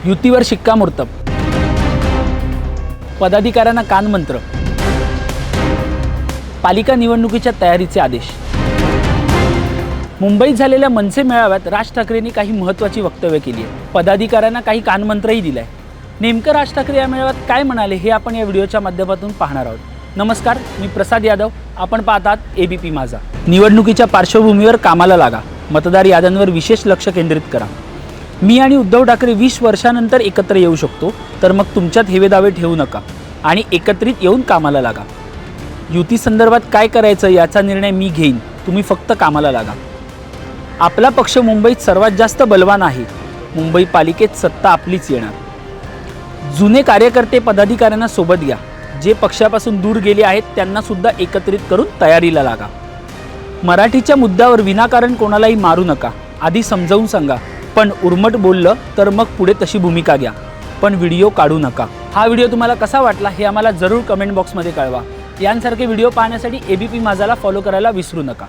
युतीवर शिक्कामोर्तब, पदाधिकाऱ्यांना कानमंत्र, पालिका निवडणुकीच्या तयारीचे आदेश। मुंबईत झालेल्या मनसे मेळाव्यात राज ठाकरेंनी काही महत्त्वाची वक्तव्य केली आहे। पदाधिकाऱ्यांना काही कानमंत्रही दिलाय। नेमकं राज ठाकरे या मेळाव्यात काय म्हणाले हे आपण या व्हिडिओच्या माध्यमातून पाहणार आहोत। नमस्कार, मी प्रसाद यादव, आपण पाहतात एबीपी माझा। निवडणुकीच्या पार्श्वभूमीवर कामाला लागा, मतदार याद्यांवर विशेष लक्ष केंद्रित करा। मी आणि उद्धव ठाकरे 20 वर्षांनंतर एकत्र येऊ शकतो, तर मग तुमच्यात हेवेदावे ठेवू नका आणि एकत्रित येऊन कामाला लागा। युती संदर्भात काय करायचं याचा निर्णय मी घेईन, तुम्ही फक्त कामाला लागा। आपला पक्ष मुंबईत सर्वात जास्त बलवान आहे, मुंबई पालिकेत सत्ता आपलीच येणार। जुने कार्यकर्ते पदाधिकाऱ्यांना सोबत घ्या, जे पक्षापासून दूर गेले आहेत त्यांना सुद्धा एकत्रित करून तयारीला लागा। मराठीच्या मुद्द्यावर विनाकारण कोणालाही मारू नका, आधी समजावून सांगा, पण उर्मट बोललं तर मग पुढे तशी भूमिका घ्या, पण व्हिडिओ काढू नका। हा व्हिडिओ तुम्हाला कसा वाटला हे आम्हाला जरूर कमेंट बॉक्समध्ये कळवा। यांसारखे व्हिडिओ पाहण्यासाठी एबीपी माझाला फॉलो करायला विसरू नका।